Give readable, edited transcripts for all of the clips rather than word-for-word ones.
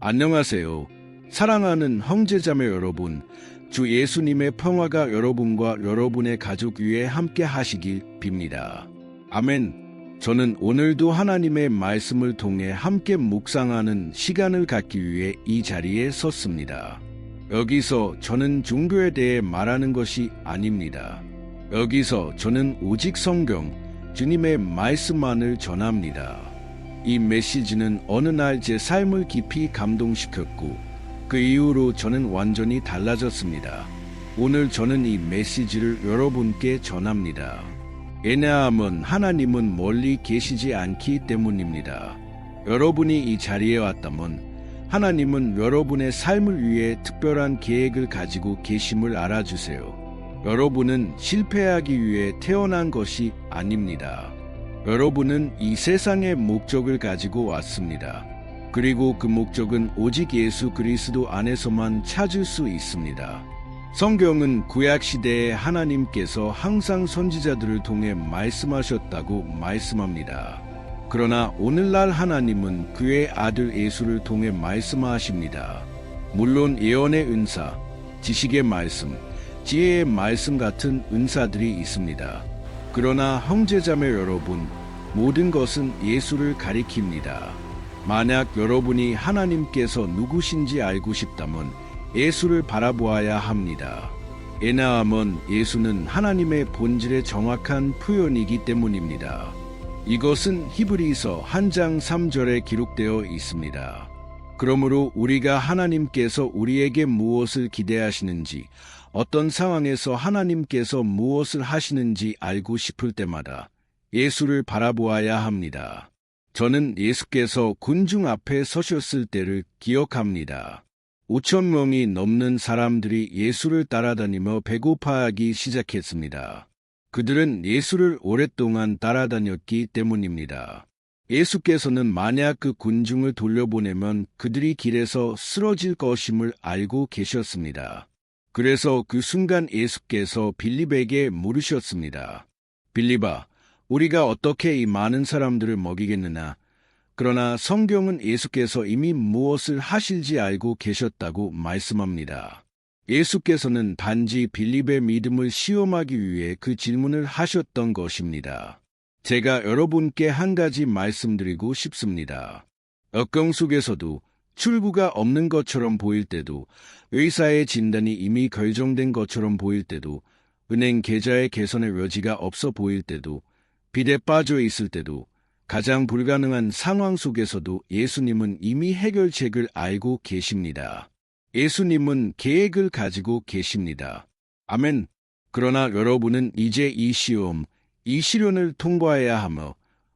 안녕하세요. 사랑하는 형제자매 여러분, 주 예수님의 평화가 여러분과 여러분의 가족 위에 함께 하시길 빕니다. 아멘. 저는 오늘도 하나님의 말씀을 통해 함께 묵상하는 시간을 갖기 위해 이 자리에 섰습니다. 여기서 저는 종교에 대해 말하는 것이 아닙니다. 여기서 저는 오직 성경, 주님의 말씀만을 전합니다. 이 메시지는 어느 날 제 삶을 깊이 감동시켰고 그 이후로 저는 완전히 달라졌습니다. 오늘 저는 이 메시지를 여러분께 전합니다. 왜냐하면 하나님은 멀리 계시지 않기 때문입니다. 여러분이 이 자리에 왔다면 하나님은 여러분의 삶을 위해 특별한 계획을 가지고 계심을 알아주세요. 여러분은 실패하기 위해 태어난 것이 아닙니다. 여러분은 이 세상의 목적을 가지고 왔습니다. 그리고 그 목적은 오직 예수 그리스도 안에서만 찾을 수 있습니다. 성경은 구약시대에 하나님께서 항상 선지자들을 통해 말씀하셨다고 말씀합니다. 그러나 오늘날 하나님은 그의 아들 예수를 통해 말씀하십니다. 물론 예언의 은사, 지식의 말씀, 지혜의 말씀 같은 은사들이 있습니다. 그러나 형제자매 여러분, 모든 것은 예수를 가리킵니다. 만약 여러분이 하나님께서 누구신지 알고 싶다면 예수를 바라보아야 합니다. 왜냐하면 예수는 하나님의 본질의 정확한 표현이기 때문입니다. 이것은 히브리서 1장 3절에 기록되어 있습니다. 그러므로 우리가 하나님께서 우리에게 무엇을 기대하시는지, 어떤 상황에서 하나님께서 무엇을 하시는지 알고 싶을 때마다 예수를 바라보아야 합니다. 저는 예수께서 군중 앞에 서셨을 때를 기억합니다. 5천 명이 넘는 사람들이 예수를 따라다니며 배고파하기 시작했습니다. 그들은 예수를 오랫동안 따라다녔기 때문입니다. 예수께서는 만약 그 군중을 돌려보내면 그들이 길에서 쓰러질 것임을 알고 계셨습니다. 그래서 그 순간 예수께서 빌립에게 물으셨습니다. 빌립아, 우리가 어떻게 이 많은 사람들을 먹이겠느냐? 그러나 성경은 예수께서 이미 무엇을 하실지 알고 계셨다고 말씀합니다. 예수께서는 단지 빌립의 믿음을 시험하기 위해 그 질문을 하셨던 것입니다. 제가 여러분께 한 가지 말씀드리고 싶습니다. 역경 속에서도 출구가 없는 것처럼 보일 때도, 의사의 진단이 이미 결정된 것처럼 보일 때도, 은행 계좌의 개선의 여지가 없어 보일 때도, 빚에 빠져 있을 때도, 가장 불가능한 상황 속에서도 예수님은 이미 해결책을 알고 계십니다. 예수님은 계획을 가지고 계십니다. 아멘. 그러나 여러분은 이제 이 시험, 이 시련을 통과해야 하며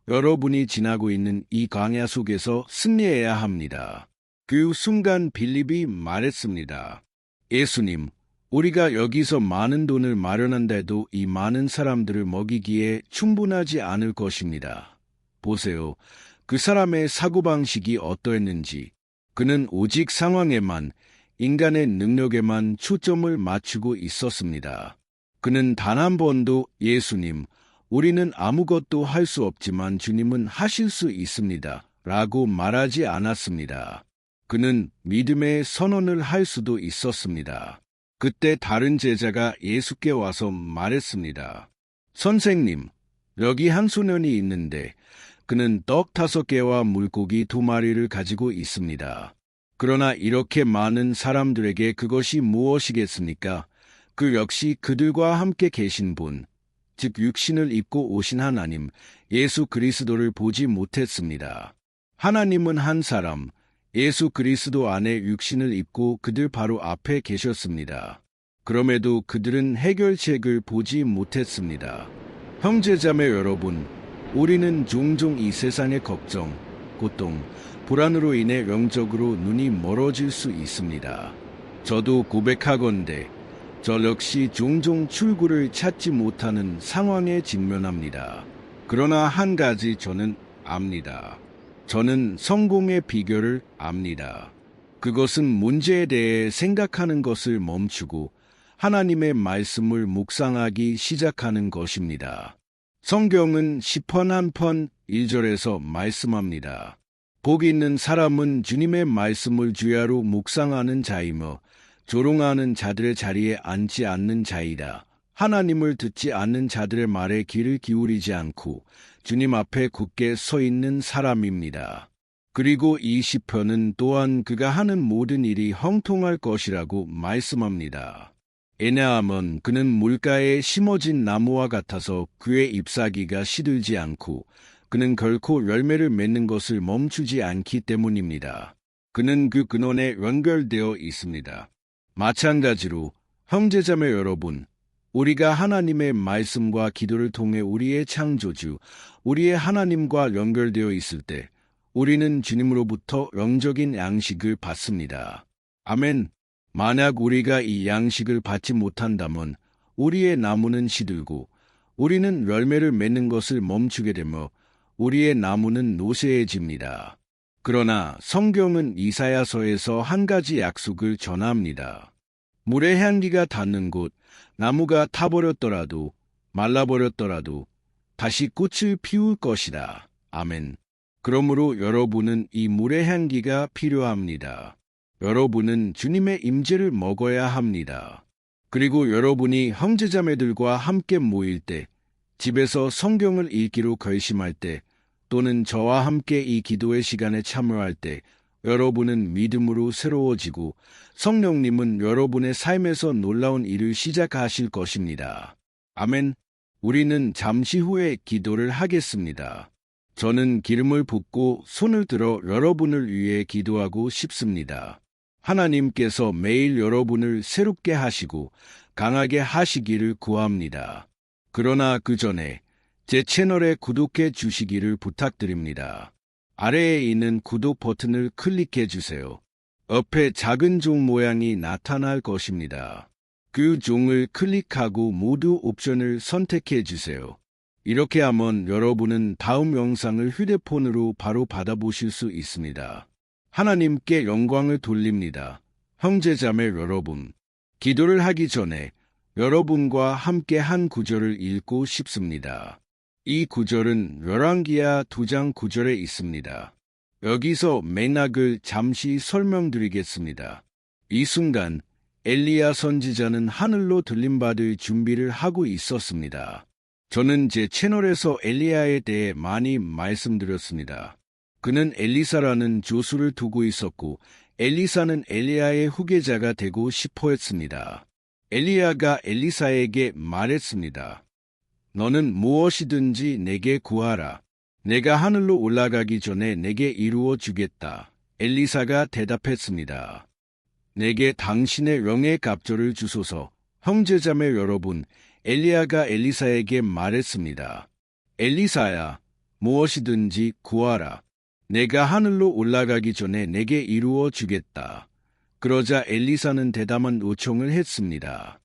여러분이 지나고 있는 이 광야 속에서 승리해야 합니다. 그 순간 빌립이 말했습니다. 예수님, 우리가 여기서 많은 돈을 마련한데도 이 많은 사람들을 먹이기에 충분하지 않을 것입니다. 보세요. 그 사람의 사고방식이 어떠했는지. 그는 오직 상황에만, 인간의 능력에만 초점을 맞추고 있었습니다. 그는 단 한 번도 예수님, 우리는 아무것도 할 수 없지만 주님은 하실 수 있습니다. 라고 말하지 않았습니다. 그는 믿음의 선언을 할 수도 있었습니다. 그때 다른 제자가 예수께 와서 말했습니다. 선생님, 여기 한 소년이 있는데 그는 떡 5개와 물고기 2마리를 가지고 있습니다. 그러나 이렇게 많은 사람들에게 그것이 무엇이겠습니까? 그 역시 그들과 함께 계신 분, 즉 육신을 입고 오신 하나님, 예수 그리스도를 보지 못했습니다. 하나님은 한 사람, 예수 그리스도 안에 육신을 입고 그들 바로 앞에 계셨습니다. 그럼에도 그들은 해결책을 보지 못했습니다. 형제자매 여러분, 우리는 종종 이 세상의 걱정, 고통, 불안으로 인해 영적으로 눈이 멀어질 수 있습니다. 저도 고백하건대 저 역시 종종 출구를 찾지 못하는 상황에 직면합니다. 그러나 한 가지 저는 압니다. 저는 성공의 비결을 압니다. 그것은 문제에 대해 생각하는 것을 멈추고 하나님의 말씀을 묵상하기 시작하는 것입니다. 성경은 시편 한 편 1절에서 말씀합니다. 복 있는 사람은 주님의 말씀을 주야로 묵상하는 자이며 조롱하는 자들의 자리에 앉지 않는 자이다. 하나님을 듣지 않는 자들의 말에 귀를 기울이지 않고 주님 앞에 굳게 서 있는 사람입니다. 그리고 이 시편은 또한 그가 하는 모든 일이 형통할 것이라고 말씀합니다. 왜냐하면 그는 물가에 심어진 나무와 같아서 그의 잎사귀가 시들지 않고 그는 결코 열매를 맺는 것을 멈추지 않기 때문입니다. 그는 그 근원에 연결되어 있습니다. 마찬가지로 형제자매 여러분, 우리가 하나님의 말씀과 기도를 통해 우리의 창조주, 우리의 하나님과 연결되어 있을 때 우리는 주님으로부터 영적인 양식을 받습니다. 아멘. 만약 우리가 이 양식을 받지 못한다면 우리의 나무는 시들고 우리는 열매를 맺는 것을 멈추게 되며 우리의 나무는 노쇠해집니다. 그러나 성경은 이사야서에서 한 가지 약속을 전합니다. 물의 향기가 닿는 곳, 나무가 타버렸더라도 말라버렸더라도 다시 꽃을 피울 것이다. 아멘. 그러므로 여러분은 이 물의 향기가 필요합니다. 여러분은 주님의 임재를 먹어야 합니다. 그리고 여러분이 형제자매들과 함께 모일 때, 집에서 성경을 읽기로 결심할 때, 또는 저와 함께 이 기도의 시간에 참여할 때, 여러분은 믿음으로 새로워지고 성령님은 여러분의 삶에서 놀라운 일을 시작하실 것입니다. 아멘. 우리는 잠시 후에 기도를 하겠습니다. 저는 기름을 붓고 손을 들어 여러분을 위해 기도하고 싶습니다. 하나님께서 매일 여러분을 새롭게 하시고 강하게 하시기를 구합니다. 그러나 그 전에 제 채널에 구독해 주시기를 부탁드립니다. 아래에 있는 구독 버튼을 클릭해 주세요. 옆에 작은 종 모양이 나타날 것입니다. 그 종을 클릭하고 모두 옵션을 선택해 주세요. 이렇게 하면 여러분은 다음 영상을 휴대폰으로 바로 받아보실 수 있습니다. 하나님께 영광을 돌립니다. 형제자매 여러분, 기도를 하기 전에 여러분과 함께 한 구절을 읽고 싶습니다. 이 구절은 열왕기하 2장 9절에 있습니다. 여기서 맥락을 잠시 설명드리겠습니다. 이 순간 엘리야 선지자는 하늘로 들림받을 준비를 하고 있었습니다. 저는 제 채널에서 엘리야에 대해 많이 말씀드렸습니다. 그는 엘리사라는 조수를 두고 있었고 엘리사는 엘리야의 후계자가 되고 싶어 했습니다. 엘리야가 엘리사에게 말했습니다. 너는 무엇이든지 내게 구하라. 내가 하늘로 올라가기 전에 내게 이루어 주겠다. 엘리사가 대답했습니다. 내게 당신의 영의 갑절을 주소서. 형제자매 여러분, 엘리야가 엘리사에게 말했습니다. 엘리사야, 무엇이든지 구하라. 내가 하늘로 올라가기 전에 내게 이루어 주겠다. 그러자 엘리사는 대담한 요청을 했습니다.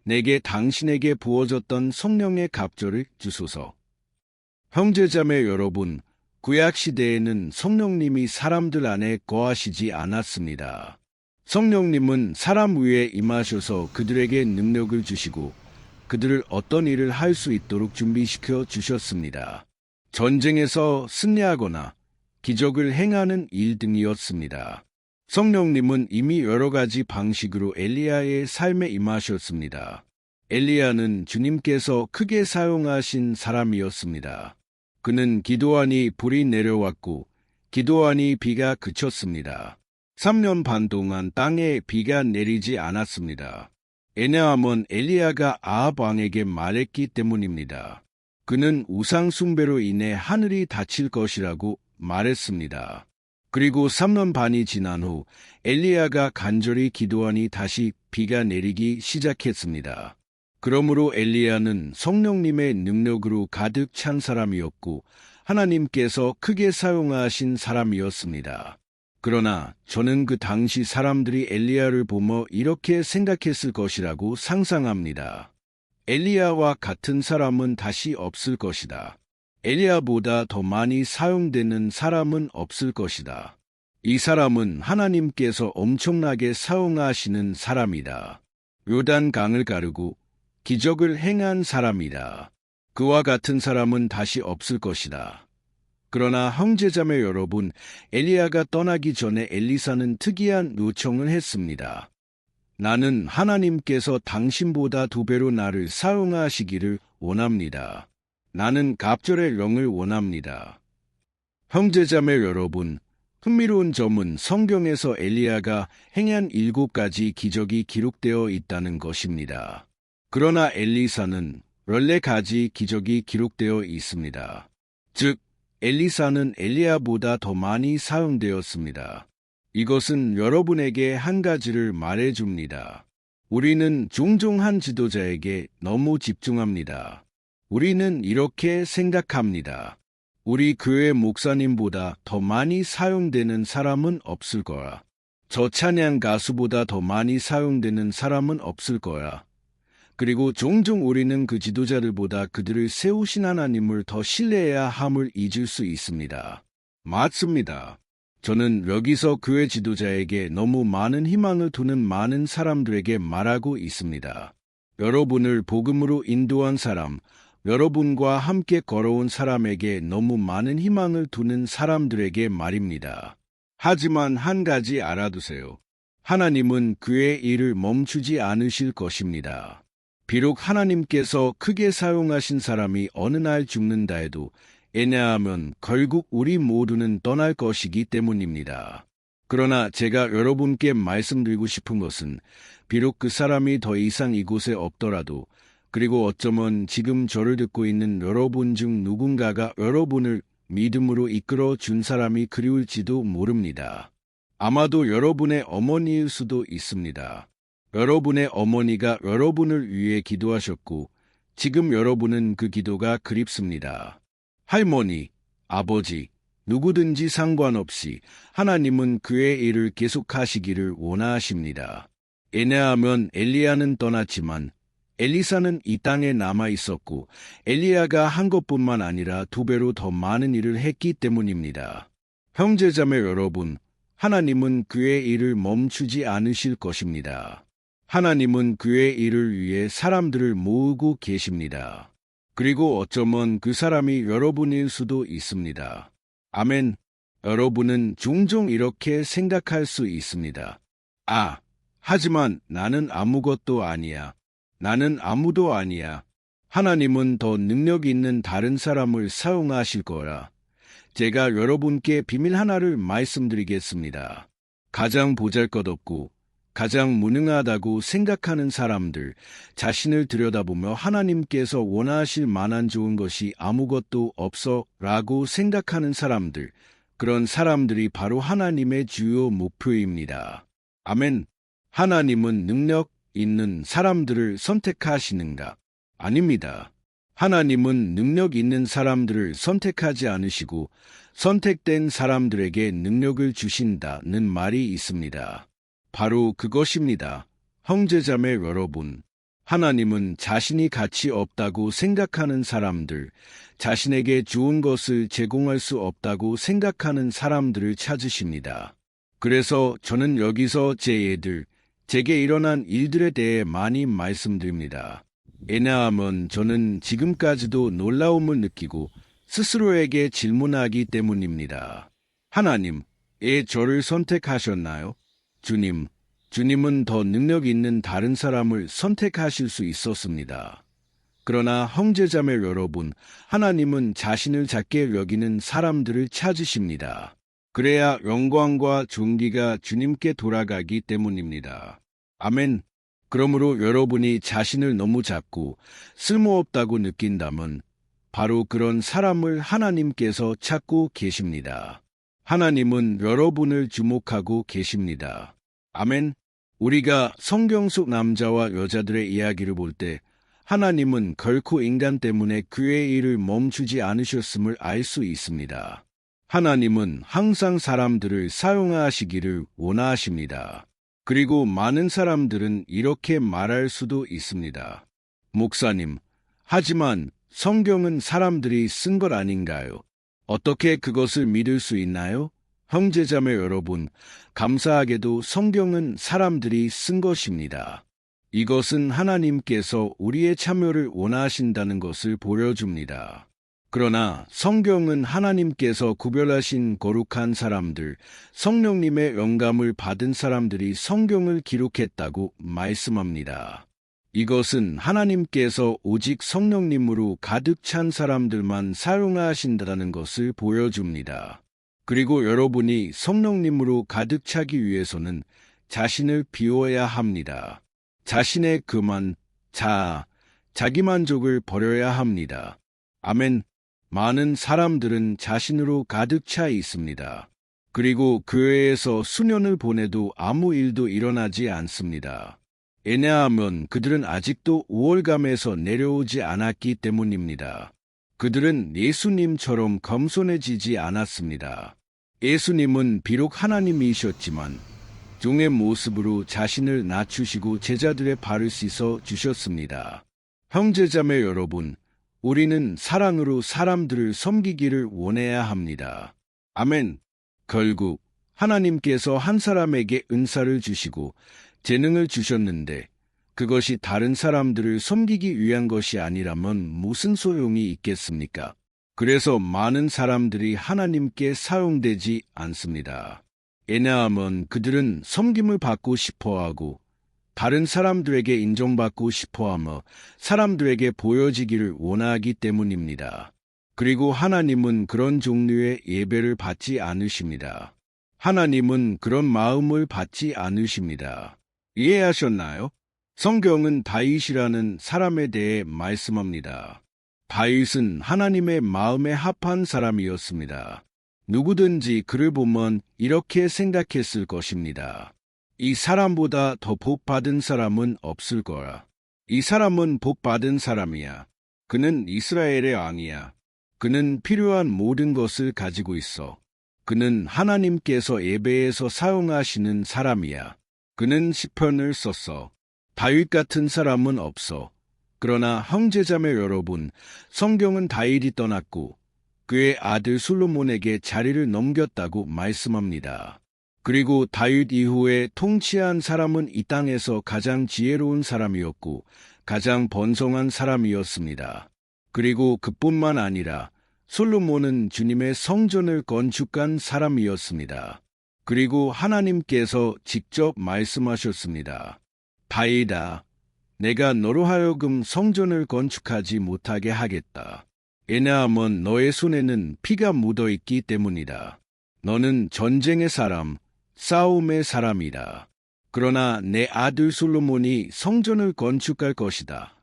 내게 당신에게 부어졌던 성령의 갑절을 주소서. 형제자매 여러분, 구약시대에는 성령님이 사람들 안에 거하시지 않았습니다. 성령님은 사람 위에 임하셔서 그들에게 능력을 주시고 그들을 어떤 일을 할 수 있도록 준비시켜 주셨습니다. 전쟁에서 승리하거나 기적을 행하는 일 등이었습니다. 성령님은 이미 여러 가지 방식으로 엘리야의 삶에 임하셨습니다. 엘리야는 주님께서 크게 사용하신 사람이었습니다. 그는 기도하니 불이 내려왔고 기도하니 비가 그쳤습니다. 3년 반 동안 땅에 비가 내리지 않았습니다. 왜냐하면 엘리야가 아합 왕에게 말했기 때문입니다. 그는 우상 숭배로 인해 하늘이 닫힐 것이라고 말했습니다. 그리고 3년 반이 지난 후 엘리야가 간절히 기도하니 다시 비가 내리기 시작했습니다. 그러므로 엘리야는 성령님의 능력으로 가득 찬 사람이었고 하나님께서 크게 사용하신 사람이었습니다. 그러나 저는 그 당시 사람들이 엘리야를 보며 이렇게 생각했을 것이라고 상상합니다. 엘리야와 같은 사람은 다시 없을 것이다. 엘리야보다 더 많이 사용되는 사람은 없을 것이다. 이 사람은 하나님께서 엄청나게 사용하시는 사람이다. 요단강을 가르고 기적을 행한 사람이다. 그와 같은 사람은 다시 없을 것이다. 그러나 형제자매 여러분, 엘리야가 떠나기 전에 엘리사는 특이한 요청을 했습니다. 나는 하나님께서 당신보다 2배로 나를 사용하시기를 원합니다. 나는 갑절의 영을 원합니다. 형제자매 여러분, 흥미로운 점은 성경에서 엘리야가 행한 7가지 기적이 기록되어 있다는 것입니다. 그러나 엘리사는 14가지 기적이 기록되어 있습니다. 즉, 엘리사는 엘리야보다 더 많이 사용되었습니다. 이것은 여러분에게 한 가지를 말해줍니다. 우리는 종종 한 지도자에게 너무 집중합니다. 우리는 이렇게 생각합니다. 우리 교회 목사님보다 더 많이 사용되는 사람은 없을 거야. 저 찬양 가수보다 더 많이 사용되는 사람은 없을 거야. 그리고 종종 우리는 그 지도자들보다 그들을 세우신 하나님을 더 신뢰해야 함을 잊을 수 있습니다. 맞습니다. 저는 여기서 교회 지도자에게 너무 많은 희망을 두는 많은 사람들에게 말하고 있습니다. 여러분을 복음으로 인도한 사람, 여러분과 함께 걸어온 사람에게 너무 많은 희망을 두는 사람들에게 말입니다. 하지만 한 가지 알아두세요. 하나님은 그의 일을 멈추지 않으실 것입니다. 비록 하나님께서 크게 사용하신 사람이 어느 날 죽는다 해도 왜냐하면 결국 우리 모두는 떠날 것이기 때문입니다. 그러나 제가 여러분께 말씀드리고 싶은 것은 비록 그 사람이 더 이상 이곳에 없더라도 그리고 어쩌면 지금 저를 듣고 있는 여러분 중 누군가가 여러분을 믿음으로 이끌어 준 사람이 그리울지도 모릅니다. 아마도 여러분의 어머니일 수도 있습니다. 여러분의 어머니가 여러분을 위해 기도하셨고 지금 여러분은 그 기도가 그립습니다. 할머니, 아버지, 누구든지 상관없이 하나님은 그의 일을 계속하시기를 원하십니다. 왜냐하면 엘리야는 떠났지만 엘리사는 이 땅에 남아 있었고 엘리야가 한 것뿐만 아니라 2배로 더 많은 일을 했기 때문입니다. 형제자매 여러분, 하나님은 그의 일을 멈추지 않으실 것입니다. 하나님은 그의 일을 위해 사람들을 모으고 계십니다. 그리고 어쩌면 그 사람이 여러분일 수도 있습니다. 아멘. 여러분은 종종 이렇게 생각할 수 있습니다. 하지만 나는 아무것도 아니야. 나는 아무도 아니야. 하나님은 더 능력 있는 다른 사람을 사용하실 거라. 제가 여러분께 비밀 하나를 말씀드리겠습니다. 가장 보잘것없고 가장 무능하다고 생각하는 사람들, 자신을 들여다보며 하나님께서 원하실 만한 좋은 것이 아무것도 없어 라고 생각하는 사람들, 그런 사람들이 바로 하나님의 주요 목표입니다. 아멘. 하나님은 능력 있는 사람들을 선택하시는가? 아닙니다. 하나님은 능력 있는 사람들을 선택하지 않으시고 선택된 사람들에게 능력을 주신다는 말이 있습니다. 바로 그것입니다. 형제자매 여러분, 하나님은 자신이 가치 없다고 생각하는 사람들, 자신에게 좋은 것을 제공할 수 없다고 생각하는 사람들을 찾으십니다. 그래서 저는 여기서 제게 일어난 일들에 대해 많이 말씀드립니다. 왜냐하면 저는 지금까지도 놀라움을 느끼고 스스로에게 질문하기 때문입니다. 하나님, 왜 저를 선택하셨나요? 주님은 더 능력 있는 다른 사람을 선택하실 수 있었습니다. 그러나 형제자매 여러분, 하나님은 자신을 작게 여기는 사람들을 찾으십니다. 그래야 영광과 존귀가 주님께 돌아가기 때문입니다. 아멘. 그러므로 여러분이 자신을 너무 작고 쓸모없다고 느낀다면 바로 그런 사람을 하나님께서 찾고 계십니다. 하나님은 여러분을 주목하고 계십니다. 아멘. 우리가 성경 속 남자와 여자들의 이야기를 볼 때 하나님은 결코 인간 때문에 그의 일을 멈추지 않으셨음을 알 수 있습니다. 하나님은 항상 사람들을 사용하시기를 원하십니다. 그리고 많은 사람들은 이렇게 말할 수도 있습니다. 목사님, 하지만 성경은 사람들이 쓴 것 아닌가요? 어떻게 그것을 믿을 수 있나요? 형제자매 여러분, 감사하게도 성경은 사람들이 쓴 것입니다. 이것은 하나님께서 우리의 참여를 원하신다는 것을 보여줍니다. 그러나 성경은 하나님께서 구별하신 거룩한 사람들, 성령님의 영감을 받은 사람들이 성경을 기록했다고 말씀합니다. 이것은 하나님께서 오직 성령님으로 가득 찬 사람들만 사용하신다는 것을 보여줍니다. 그리고 여러분이 성령님으로 가득 차기 위해서는 자신을 비워야 합니다. 자신의 교만, 자아, 자기만족을 버려야 합니다. 아멘. 많은 사람들은 자신으로 가득 차 있습니다. 그리고 교회에서 수년을 보내도 아무 일도 일어나지 않습니다. 왜냐하면 그들은 아직도 우월감에서 내려오지 않았기 때문입니다. 그들은 예수님처럼 겸손해지지 않았습니다. 예수님은 비록 하나님이셨지만 종의 모습으로 자신을 낮추시고 제자들의 발을 씻어 주셨습니다. 형제자매 여러분, 우리는 사랑으로 사람들을 섬기기를 원해야 합니다. 아멘. 결국 하나님께서 한 사람에게 은사를 주시고 재능을 주셨는데 그것이 다른 사람들을 섬기기 위한 것이 아니라면 무슨 소용이 있겠습니까? 그래서 많은 사람들이 하나님께 사용되지 않습니다. 왜냐하면 그들은 섬김을 받고 싶어하고 다른 사람들에게 인정받고 싶어하며 사람들에게 보여지기를 원하기 때문입니다. 그리고 하나님은 그런 종류의 예배를 받지 않으십니다. 하나님은 그런 마음을 받지 않으십니다. 이해하셨나요? 성경은 다윗이라는 사람에 대해 말씀합니다. 다윗은 하나님의 마음에 합한 사람이었습니다. 누구든지 그를 보면 이렇게 생각했을 것입니다. 이 사람보다 더 복받은 사람은 없을 거야. 이 사람은 복받은 사람이야. 그는 이스라엘의 왕이야. 그는 필요한 모든 것을 가지고 있어. 그는 하나님께서 예배에서 사용하시는 사람이야. 그는 시편을 썼어. 다윗 같은 사람은 없어. 그러나 형제자매 여러분, 성경은 다윗이 떠났고 그의 아들 솔로몬에게 자리를 넘겼다고 말씀합니다. 그리고 다윗 이후에 통치한 사람은 이 땅에서 가장 지혜로운 사람이었고 가장 번성한 사람이었습니다. 그리고 그뿐만 아니라 솔로몬은 주님의 성전을 건축한 사람이었습니다. 그리고 하나님께서 직접 말씀하셨습니다. 다윗아, 내가 너로 하여금 성전을 건축하지 못하게 하겠다. 왜냐하면 너의 손에는 피가 묻어 있기 때문이다. 너는 전쟁의 사람, 싸움의 사람이다. 그러나 내 아들 솔로몬이 성전을 건축할 것이다.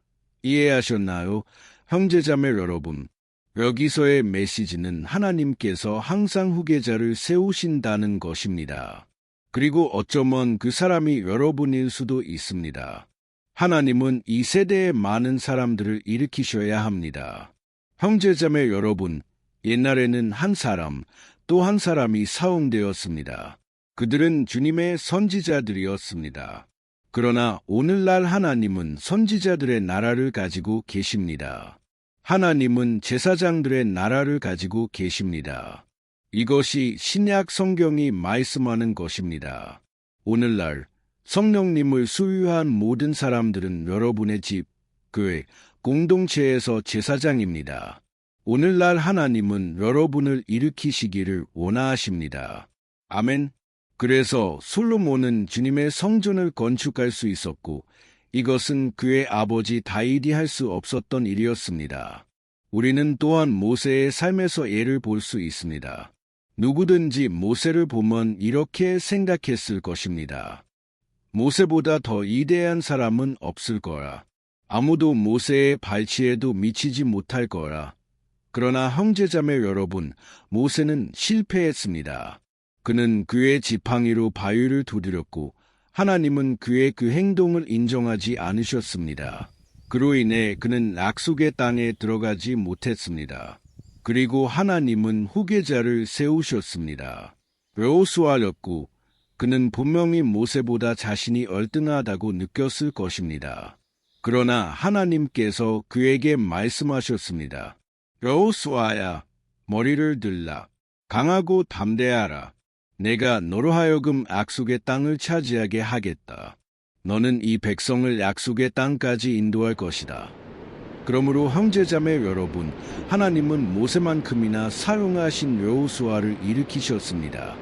이해하셨나요? 형제자매 여러분, 여기서의 메시지는 하나님께서 항상 후계자를 세우신다는 것입니다. 그리고 어쩌면 그 사람이 여러분일 수도 있습니다. 하나님은 이 세대의 많은 사람들을 일으키셔야 합니다. 형제자매 여러분, 옛날에는 한 사람, 또 한 사람이 사용되었습니다. 그들은 주님의 선지자들이었습니다. 그러나 오늘날 하나님은 선지자들의 나라를 가지고 계십니다. 하나님은 제사장들의 나라를 가지고 계십니다. 이것이 신약 성경이 말씀하는 것입니다. 오늘날 성령님을 소유한 모든 사람들은 여러분의 집, 교회, 공동체에서 제사장입니다. 오늘날 하나님은 여러분을 일으키시기를 원하십니다. 아멘. 그래서 솔로몬은 주님의 성전을 건축할 수 있었고 이것은 그의 아버지 다윗이 할 수 없었던 일이었습니다. 우리는 또한 모세의 삶에서 예를 볼 수 있습니다. 누구든지 모세를 보면 이렇게 생각했을 것입니다. 모세보다 더 위대한 사람은 없을 거라. 아무도 모세의 발치에도 미치지 못할 거라. 그러나 형제자매 여러분, 모세는 실패했습니다. 그는 그의 지팡이로 바위를 두드렸고 하나님은 그의 그 행동을 인정하지 않으셨습니다. 그로 인해 그는 약속의 땅에 들어가지 못했습니다. 그리고 하나님은 후계자를 세우셨습니다. 여호수아였고 그는 분명히 모세보다 자신이 얼등하다고 느꼈을 것입니다. 그러나 하나님께서 그에게 말씀하셨습니다. 여호수아야, 머리를 들라. 강하고 담대하라. 내가 너로 하여금 약속의 땅을 차지하게 하겠다. 너는 이 백성을 약속의 땅까지 인도할 것이다. 그러므로 형제자매 여러분, 하나님은 모세만큼이나 사용하신 여호수아를 일으키셨습니다.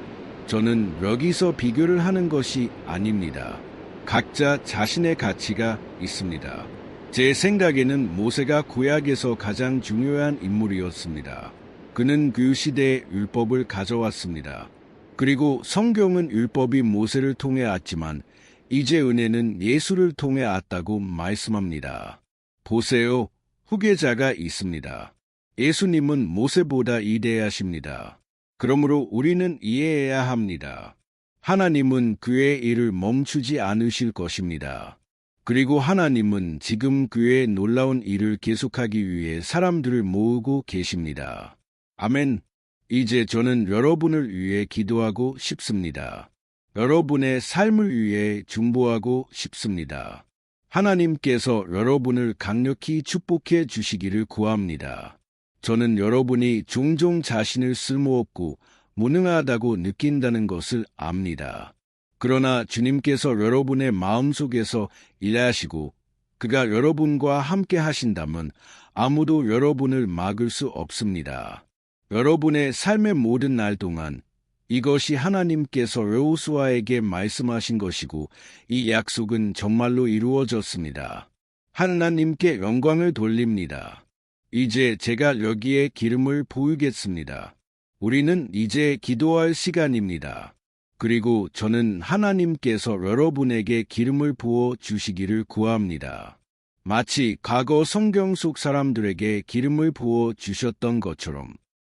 저는 여기서 비교를 하는 것이 아닙니다. 각자 자신의 가치가 있습니다. 제 생각에는 모세가 구약에서 가장 중요한 인물이었습니다. 그는 그 시대에 율법을 가져왔습니다. 그리고 성경은 율법이 모세를 통해 왔지만 이제 은혜는 예수를 통해 왔다고 말씀합니다. 보세요, 후계자가 있습니다. 예수님은 모세보다 위대하십니다. 그러므로 우리는 이해해야 합니다. 하나님은 그의 일을 멈추지 않으실 것입니다. 그리고 하나님은 지금 그의 놀라운 일을 계속하기 위해 사람들을 모으고 계십니다. 아멘. 이제 저는 여러분을 위해 기도하고 싶습니다. 여러분의 삶을 위해 중보하고 싶습니다. 하나님께서 여러분을 강력히 축복해 주시기를 구합니다. 저는 여러분이 종종 자신을 쓸모없고 무능하다고 느낀다는 것을 압니다. 그러나 주님께서 여러분의 마음속에서 일하시고 그가 여러분과 함께 하신다면 아무도 여러분을 막을 수 없습니다. 여러분의 삶의 모든 날 동안 이것이 하나님께서 여호수아에게 말씀하신 것이고 이 약속은 정말로 이루어졌습니다. 하나님께 영광을 돌립니다. 이제 제가 여기에 기름을 부으겠습니다. 우리는 이제 기도할 시간입니다. 그리고 저는 하나님께서 여러분에게 기름을 부어 주시기를 구합니다. 마치 과거 성경 속 사람들에게 기름을 부어 주셨던 것처럼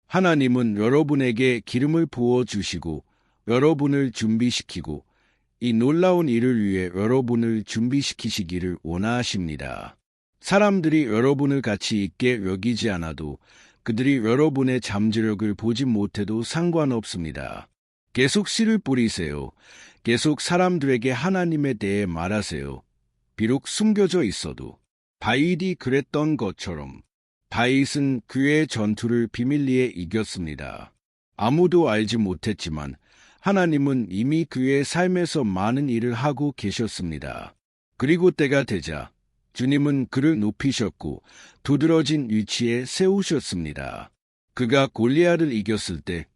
하나님은 여러분에게 기름을 부어 주시고 여러분을 준비시키고 이 놀라운 일을 위해 여러분을 준비시키시기를 원하십니다. 사람들이 여러분을 가치 있게 여기지 않아도 그들이 여러분의 잠재력을 보지 못해도 상관없습니다. 계속 씨를 뿌리세요. 계속 사람들에게 하나님에 대해 말하세요. 비록 숨겨져 있어도 다윗이 그랬던 것처럼 다윗은 그의 전투를 비밀리에 이겼습니다. 아무도 알지 못했지만 하나님은 이미 그의 삶에서 많은 일을 하고 계셨습니다. 그리고 때가 되자 주님은 그를 높이셨고 두드러진 위치에 세우셨습니다. 그가 골리앗을 이겼을 때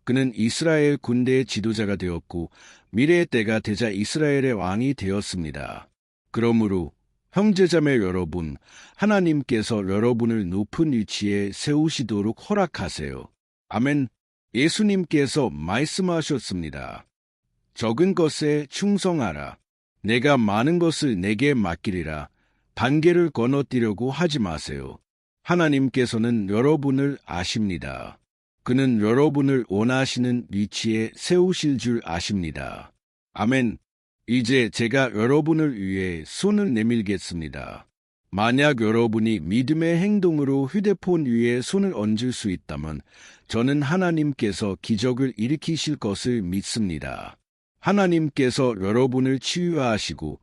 그는 이스라엘 군대의 지도자가 되었고 미래의 때가 되자 이스라엘의 왕이 되었습니다. 그러므로 형제자매 여러분, 하나님께서 여러분을 높은 위치에 세우시도록 허락하세요. 아멘. 예수님께서 말씀하셨습니다. 적은 것에 충성하라. 내가 많은 것을 내게 맡기리라. 단계를 건너뛰려고 하지 마세요. 하나님께서는 여러분을 아십니다. 그는 여러분을 원하시는 위치에 세우실 줄 아십니다. 아멘. 이제 제가 여러분을 위해 손을 내밀겠습니다. 만약 여러분이 믿음의 행동으로 휴대폰 위에 손을 얹을 수 있다면 저는 하나님께서 기적을 일으키실 것을 믿습니다. 하나님께서 여러분을 치유하시고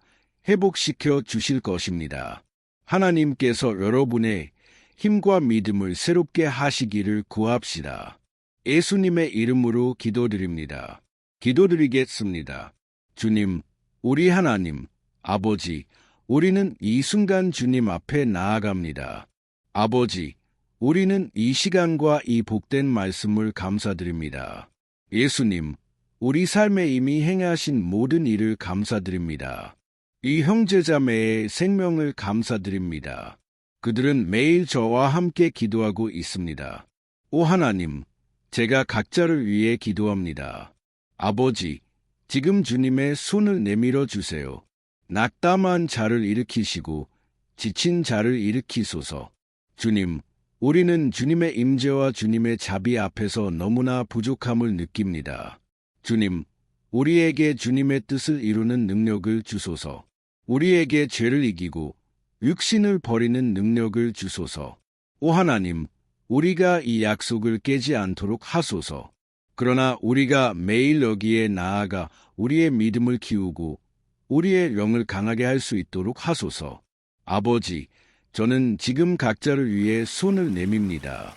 회복시켜 주실 것입니다. 하나님께서 여러분의 힘과 믿음을 새롭게 하시기를 구합시다. 예수님의 이름으로 기도드립니다. 기도드리겠습니다. 주님, 우리 하나님, 아버지, 우리는 이 순간 주님 앞에 나아갑니다. 아버지, 우리는 이 시간과 이 복된 말씀을 감사드립니다. 예수님, 우리 삶에 이미 행하신 모든 일을 감사드립니다. 이 형제자매의 생명을 감사드립니다. 그들은 매일 저와 함께 기도하고 있습니다. 오 하나님, 제가 각자를 위해 기도합니다. 아버지, 지금 주님의 손을 내밀어 주세요. 낙담한 자를 일으키시고 지친 자를 일으키소서. 주님, 우리는 주님의 임재와 주님의 자비 앞에서 너무나 부족함을 느낍니다. 주님, 우리에게 주님의 뜻을 이루는 능력을 주소서. 우리에게 죄를 이기고 육신을 버리는 능력을 주소서. 오 하나님, 우리가 이 약속을 깨지 않도록 하소서. 그러나 우리가 매일 여기에 나아가 우리의 믿음을 키우고 우리의 영을 강하게 할 수 있도록 하소서. 아버지, 저는 지금 각자를 위해 손을 내밉니다.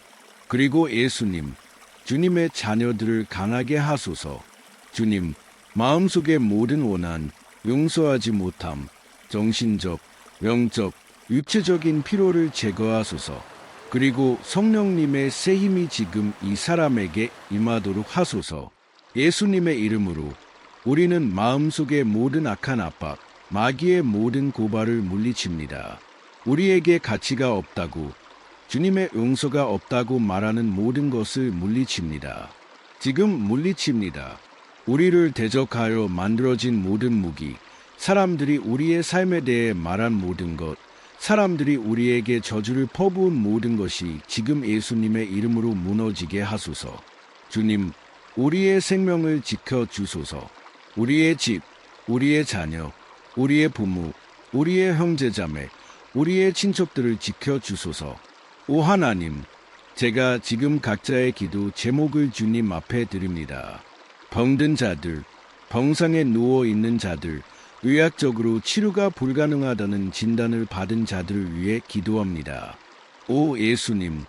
그리고 예수님, 주님의 자녀들을 강하게 하소서. 주님, 마음속의 모든 원한, 용서하지 못함, 정신적, 영적, 육체적인 피로를 제거하소서. 그리고 성령님의 새 힘이 지금 이 사람에게 임하도록 하소서. 예수님의 이름으로 우리는 마음속의 모든 악한 압박, 마귀의 모든 고발을 물리칩니다. 우리에게 가치가 없다고, 주님의 용서가 없다고 말하는 모든 것을 물리칩니다. 지금 물리칩니다. 우리를 대적하여 만들어진 모든 무기, 사람들이 우리의 삶에 대해 말한 모든 것, 사람들이 우리에게 저주를 퍼부은 모든 것이 지금 예수님의 이름으로 무너지게 하소서. 주님, 우리의 생명을 지켜주소서. 우리의 집, 우리의 자녀, 우리의 부모, 우리의 형제자매, 우리의 친척들을 지켜주소서. 오 하나님, 제가 지금 각자의 기도 제목을 주님 앞에 드립니다. 병든 자들, 병상에 누워있는 자들, 의학적으로 치료가 불가능하다는 진단을 받은 자들을 위해 기도합니다. 오 예수님,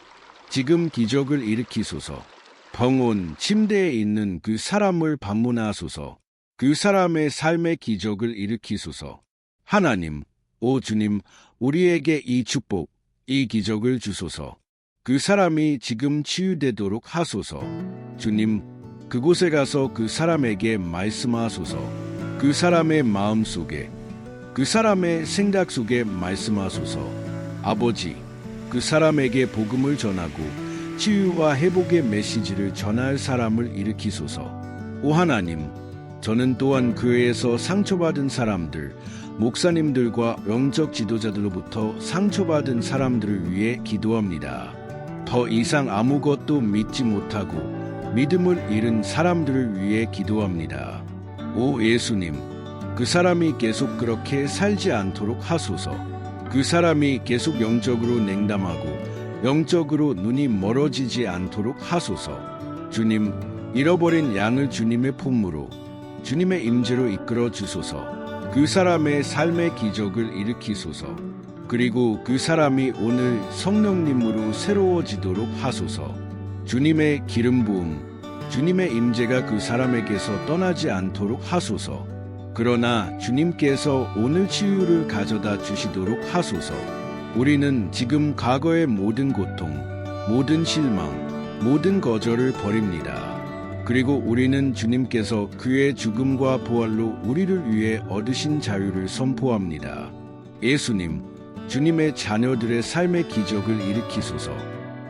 지금 기적을 일으키소서. 병원, 침대에 있는 그 사람을 방문하소서. 그 사람의 삶의 기적을 일으키소서. 하나님, 오 주님, 우리에게 이 축복, 이 기적을 주소서. 그 사람이 지금 치유되도록 하소서. 주님, 그곳에 가서 그 사람에게 말씀하소서. 그 사람의 마음 속에, 그 사람의 생각 속에 말씀하소서. 아버지, 그 사람에게 복음을 전하고 치유와 회복의 메시지를 전할 사람을 일으키소서. 오 하나님, 저는 또한 교회에서 상처받은 사람들, 목사님들과 영적 지도자들로부터 상처받은 사람들을 위해 기도합니다. 더 이상 아무것도 믿지 못하고 믿음을 잃은 사람들을 위해 기도합니다. 오 예수님, 그 사람이 계속 그렇게 살지 않도록 하소서. 그 사람이 계속 영적으로 냉담하고 영적으로 눈이 멀어지지 않도록 하소서. 주님, 잃어버린 양을 주님의 품으로, 주님의 임재로 이끌어 주소서. 그 사람의 삶의 기적을 일으키소서. 그리고 그 사람이 오늘 성령님으로 새로워지도록 하소서. 주님의 기름 부음, 주님의 임재가 그 사람에게서 떠나지 않도록 하소서. 그러나 주님께서 오늘 치유를 가져다 주시도록 하소서. 우리는 지금 과거의 모든 고통, 모든 실망, 모든 거절을 버립니다. 그리고 우리는 주님께서 그의 죽음과 부활로 우리를 위해 얻으신 자유를 선포합니다. 예수님, 주님의 자녀들의 삶의 기적을 일으키소서.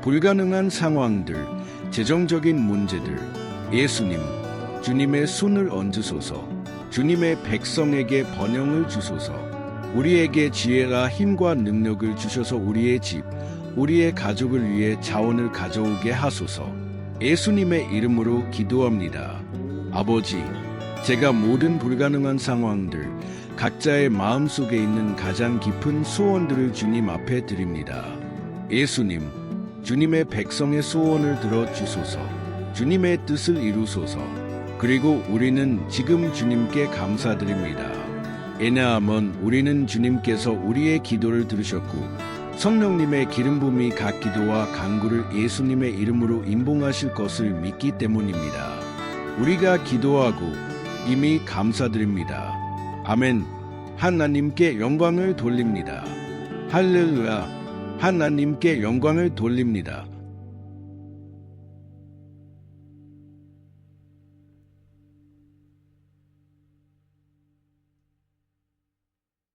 불가능한 상황들, 재정적인 문제들, 예수님, 주님의 손을 얹으소서. 주님의 백성에게 번영을 주소서. 우리에게 지혜와 힘과 능력을 주셔서 우리의 집, 우리의 가족을 위해 자원을 가져오게 하소서. 예수님의 이름으로 기도합니다. 아버지, 제가 모든 불가능한 상황들, 각자의 마음속에 있는 가장 깊은 소원들을 주님 앞에 드립니다. 예수님, 주님의 백성의 소원을 들어주소서. 주님의 뜻을 이루소서. 그리고 우리는 지금 주님께 감사드립니다. 왜냐하면 우리는 주님께서 우리의 기도를 들으셨고 성령님의 기름 부음이 각 기도와 간구를 예수님의 이름으로 임봉하실 것을 믿기 때문입니다. 우리가 기도하고 이미 감사드립니다. 아멘. 하나님께 영광을 돌립니다. 할렐루야. 하나님께 영광을 돌립니다.